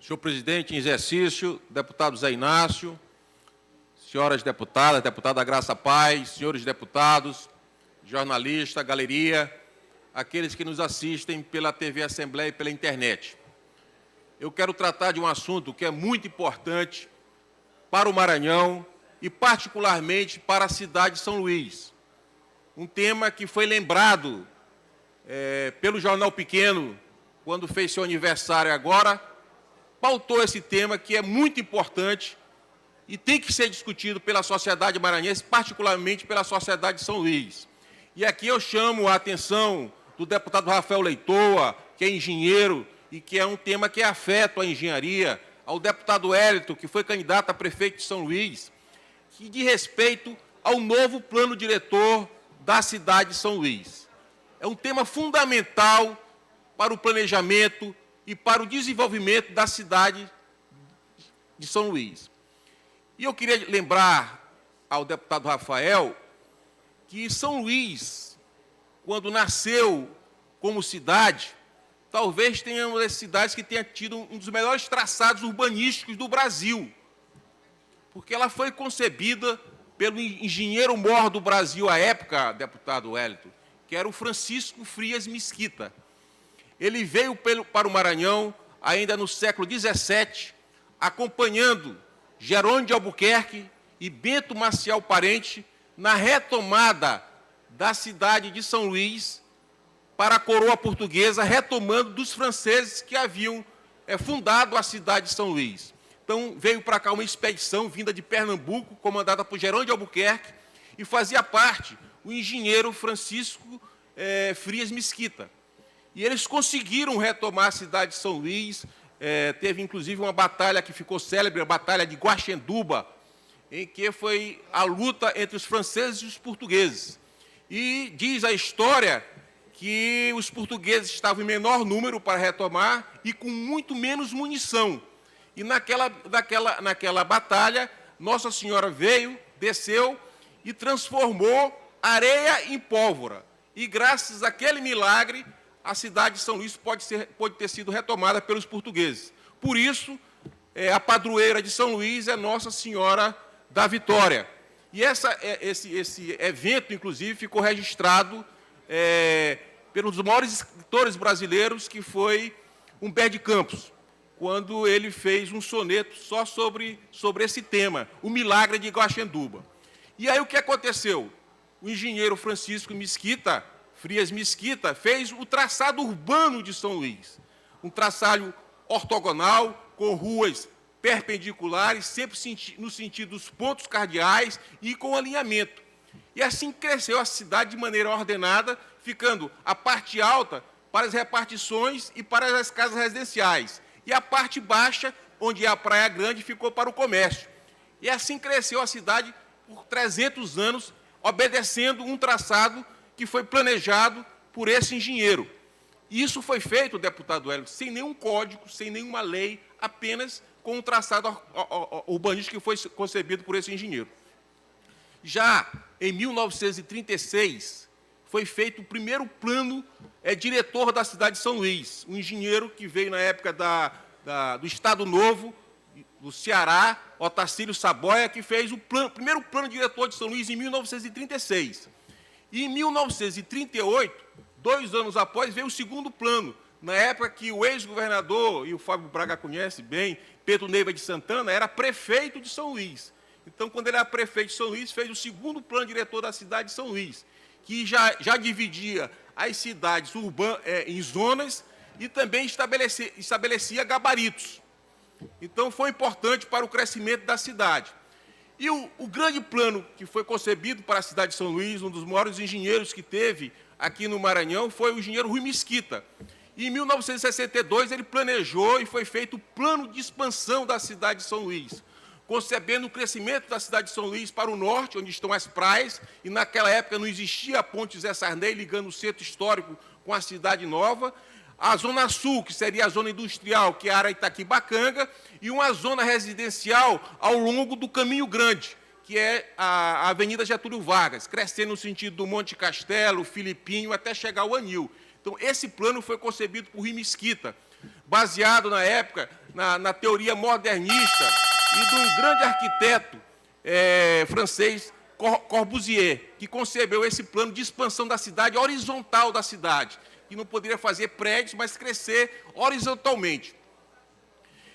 Senhor presidente em exercício, deputado Zé Inácio, senhoras deputadas, deputada Graça Paz, senhores deputados, jornalista, galeria, aqueles que nos assistem pela TV Assembleia e pela internet. Eu quero tratar de um assunto que é muito importante para o Maranhão e particularmente para a cidade de São Luís. Um tema que foi lembrado pelo Jornal Pequeno, quando fez seu aniversário agora, pautou esse tema que é muito importante e tem que ser discutido pela sociedade maranhense, particularmente pela sociedade de São Luís. E aqui eu chamo a atenção do deputado Rafael Leitoa, que é engenheiro e que é um tema que afeta a engenharia, ao deputado Hélito, que foi candidato a prefeito de São Luís, que diz respeito ao novo plano diretor da cidade de São Luís. É um tema fundamental para o planejamento e para o desenvolvimento da cidade de São Luís. E eu queria lembrar ao deputado Rafael que São Luís, quando nasceu como cidade, talvez tenha uma das cidades que tenha tido um dos melhores traçados urbanísticos do Brasil, porque ela foi concebida pelo engenheiro-mor do Brasil à época, deputado Hélito, que era o Francisco Frias Mesquita. Ele veio para o Maranhão, ainda no século XVII, acompanhando Jerônimo de Albuquerque e Bento Maciel Parente na retomada da cidade de São Luís para a coroa portuguesa, retomando dos franceses que haviam fundado a cidade de São Luís. Então, veio para cá uma expedição vinda de Pernambuco, comandada por Jerônimo de Albuquerque, e fazia parte o engenheiro Francisco Frias Mesquita. E eles conseguiram retomar a cidade de São Luís, teve inclusive uma batalha que ficou célebre, a Batalha de Guaxenduba, em que foi a luta entre os franceses e os portugueses. E diz a história que os portugueses estavam em menor número para retomar e com muito menos munição. E naquela batalha, Nossa Senhora veio, desceu e transformou areia em pólvora. E graças àquele milagre, a cidade de São Luís pode ter sido retomada pelos portugueses. Por isso, a padroeira de São Luís é Nossa Senhora da Vitória. E esse evento, inclusive, ficou registrado pelos maiores escritores brasileiros, que foi Humberto de Campos, quando ele fez um soneto só sobre esse tema, o milagre de Guaxenduba. E aí o que aconteceu? O engenheiro Francisco Frias Mesquita fez o traçado urbano de São Luís, um traçado ortogonal, com ruas perpendiculares, sempre no sentido dos pontos cardeais e com alinhamento. E assim cresceu a cidade de maneira ordenada, ficando a parte alta para as repartições e para as casas residenciais, e a parte baixa, onde é a Praia Grande, ficou para o comércio. E assim cresceu a cidade por 300 anos, obedecendo um traçado que foi planejado por esse engenheiro. E isso foi feito, deputado Hélio, sem nenhum código, sem nenhuma lei, apenas com um traçado urbanístico que foi concebido por esse engenheiro. Já em 1936, foi feito o primeiro plano diretor da cidade de São Luís, um engenheiro que veio na época do Estado Novo, do Ceará, Otacílio Saboia, que fez o primeiro plano diretor de São Luís em 1936. E em 1938, 2 anos após, veio o segundo plano, na época que o ex-governador, e o Fábio Braga conhece bem, Pedro Neiva de Santana, era prefeito de São Luís. Então, quando ele era prefeito de São Luís, fez o segundo plano diretor da cidade de São Luís, que já dividia as cidades em zonas e também estabelecia gabaritos. Então, foi importante para o crescimento da cidade. E o grande plano que foi concebido para a cidade de São Luís, um dos maiores engenheiros que teve aqui no Maranhão, foi o engenheiro Rui Mesquita. E em 1962, ele planejou e foi feito o plano de expansão da cidade de São Luís, concebendo o crescimento da cidade de São Luís para o norte, onde estão as praias, e naquela época não existia a ponte Zé Sarney, ligando o centro histórico com a cidade nova, a zona sul, que seria a zona industrial, que é a área Itaquibacanga, e uma zona residencial ao longo do Caminho Grande, que é a Avenida Getúlio Vargas, crescendo no sentido do Monte Castelo, Filipinho, até chegar ao Anil. Então, esse plano foi concebido por Rui Mesquita, baseado, na época, na teoria modernista e de um grande arquiteto francês, Corbusier, que concebeu esse plano de expansão da cidade, horizontal da cidade, que não poderia fazer prédios, mas crescer horizontalmente.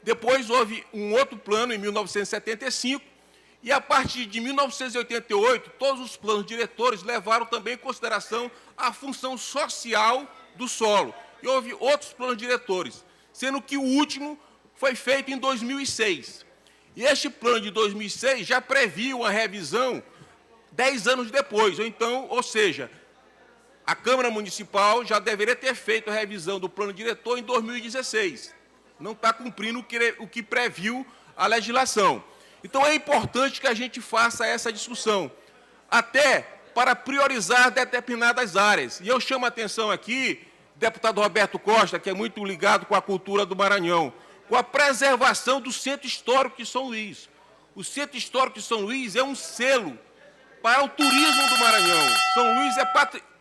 Depois houve um outro plano, em 1975, e a partir de 1988, todos os planos diretores levaram também em consideração a função social do solo. E houve outros planos diretores, sendo que o último foi feito em 2006. E este plano de 2006 já previa uma revisão 10 anos depois, ou seja, a Câmara Municipal já deveria ter feito a revisão do plano diretor em 2016. Não está cumprindo o que previu a legislação. Então, é importante que a gente faça essa discussão, até para priorizar determinadas áreas. E eu chamo a atenção aqui, deputado Roberto Costa, que é muito ligado com a cultura do Maranhão, com a preservação do Centro Histórico de São Luís. O Centro Histórico de São Luís é um selo para o turismo do Maranhão. São Luís é patrimônio.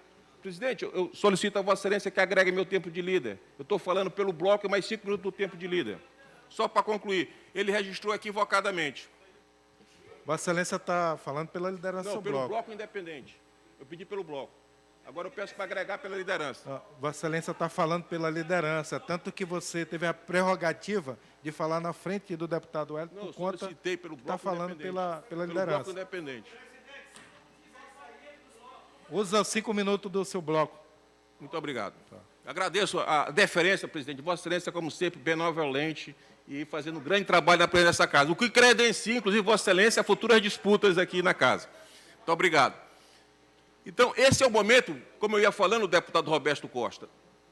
Presidente, eu solicito a Vossa Excelência que agregue meu tempo de líder. Eu estou falando pelo bloco e mais 5 minutos do tempo de líder. Só para concluir, ele registrou equivocadamente. Vossa Excelência está falando pela liderança do bloco. Não, pelo bloco independente. Eu pedi pelo bloco. Agora eu peço para agregar pela liderança. Vossa Excelência está falando pela liderança, tanto que você teve a prerrogativa de falar na frente do deputado Hélio, por conta solicitei pelo bloco está falando pela liderança. Pelo bloco independente. Usa 5 minutos do seu bloco. Muito obrigado. Tá. Agradeço a deferência, presidente. Vossa Excelência, como sempre, benevolente e fazendo um grande trabalho na presidência dessa casa. O que credencia, inclusive, Vossa Excelência, a futuras disputas aqui na casa. Muito obrigado. Então, esse é o momento, como eu ia falando, deputado Roberto Costa,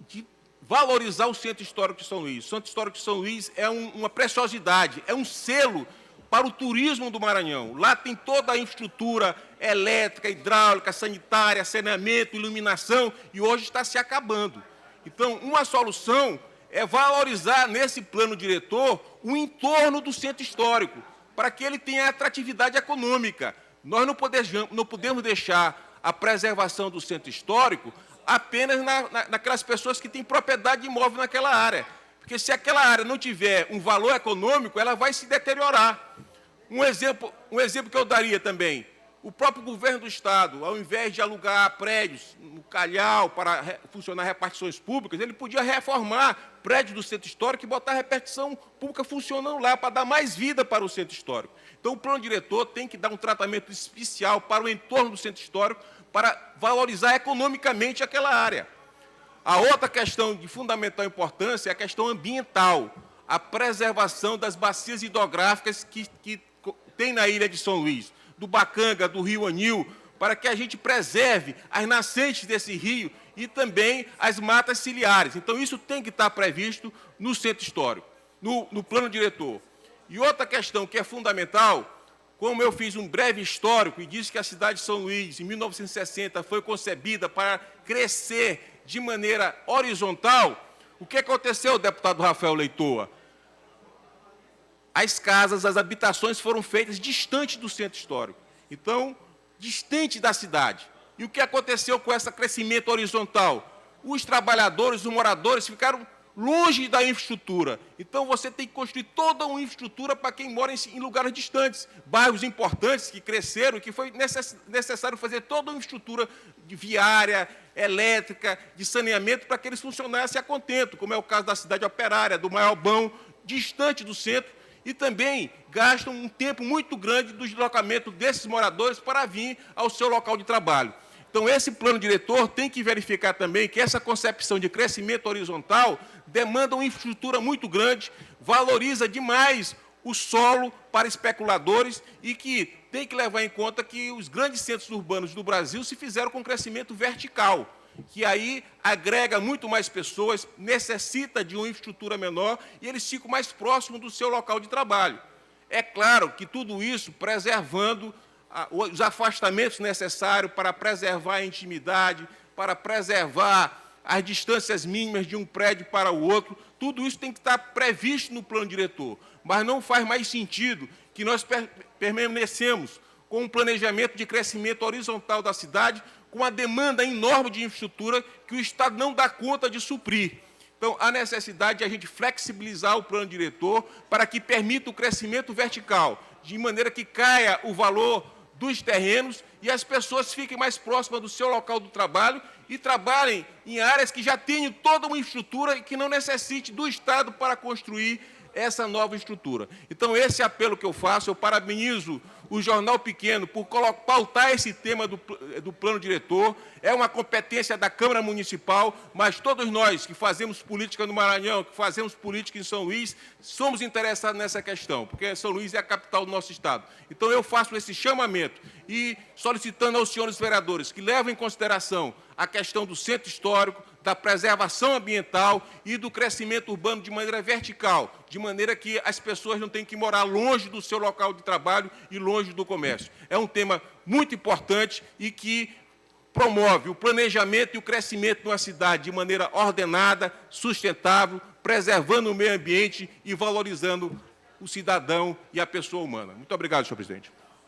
de valorizar o Centro Histórico de São Luís. O Centro Histórico de São Luís é uma preciosidade, é um selo para o turismo do Maranhão. Lá tem toda a infraestrutura elétrica, hidráulica, sanitária, saneamento, iluminação, e hoje está se acabando. Então, uma solução é valorizar nesse plano diretor o entorno do centro histórico, para que ele tenha atratividade econômica. Nós não podemos deixar a preservação do centro histórico apenas naquelas pessoas que têm propriedade de imóvel naquela área. Porque se aquela área não tiver um valor econômico, ela vai se deteriorar. Um exemplo que eu daria também, o próprio governo do Estado, ao invés de alugar prédios no Calhau para funcionar repartições públicas, ele podia reformar prédios do centro histórico e botar a repartição pública funcionando lá, para dar mais vida para o centro histórico. Então, o plano diretor tem que dar um tratamento especial para o entorno do centro histórico, para valorizar economicamente aquela área. A outra questão de fundamental importância é a questão ambiental, a preservação das bacias hidrográficas que tem na ilha de São Luís, do Bacanga, do rio Anil, para que a gente preserve as nascentes desse rio e também as matas ciliares. Então, isso tem que estar previsto no centro histórico, no plano diretor. E outra questão que é fundamental, como eu fiz um breve histórico e disse que a cidade de São Luís, em 1960, foi concebida para crescer de maneira horizontal, o que aconteceu, deputado Rafael Leitoa? As casas, as habitações foram feitas distante do centro histórico. Então, distante da cidade. E o que aconteceu com esse crescimento horizontal? Os trabalhadores, os moradores ficaram longe da infraestrutura. Então, você tem que construir toda uma infraestrutura para quem mora em lugares distantes, bairros importantes que cresceram, que foi necessário fazer toda uma infraestrutura de viária, elétrica, de saneamento, para que eles funcionassem a contento, como é o caso da cidade operária, do Maiobão, distante do centro, e também gastam um tempo muito grande do deslocamento desses moradores para vir ao seu local de trabalho. Então, esse plano diretor tem que verificar também que essa concepção de crescimento horizontal demanda uma infraestrutura muito grande, valoriza demais o solo para especuladores e que tem que levar em conta que os grandes centros urbanos do Brasil se fizeram com crescimento vertical, que aí agrega muito mais pessoas, necessita de uma infraestrutura menor e eles ficam mais próximos do seu local de trabalho. É claro que tudo isso preservando os afastamentos necessários para preservar a intimidade, para preservar as distâncias mínimas de um prédio para o outro, tudo isso tem que estar previsto no plano diretor, mas não faz mais sentido que nós permanecemos com um planejamento de crescimento horizontal da cidade, com a demanda enorme de infraestrutura que o Estado não dá conta de suprir. Então, há necessidade de a gente flexibilizar o plano diretor para que permita o crescimento vertical, de maneira que caia o valor dos terrenos e as pessoas fiquem mais próximas do seu local do trabalho e trabalhem em áreas que já tenham toda uma estrutura e que não necessite do Estado para construir essa nova estrutura. Então, esse apelo que eu faço, eu parabenizo o Jornal Pequeno por pautar esse tema do plano diretor. É uma competência da Câmara Municipal, mas todos nós que fazemos política no Maranhão, que fazemos política em São Luís, somos interessados nessa questão, porque São Luís é a capital do nosso estado. Então, eu faço esse chamamento e solicitando aos senhores vereadores que levem em consideração a questão do centro histórico, da preservação ambiental e do crescimento urbano de maneira vertical, de maneira que as pessoas não tenham que morar longe do seu local de trabalho e longe do comércio. É um tema muito importante e que promove o planejamento e o crescimento de uma cidade de maneira ordenada, sustentável, preservando o meio ambiente e valorizando o cidadão e a pessoa humana. Muito obrigado, senhor presidente.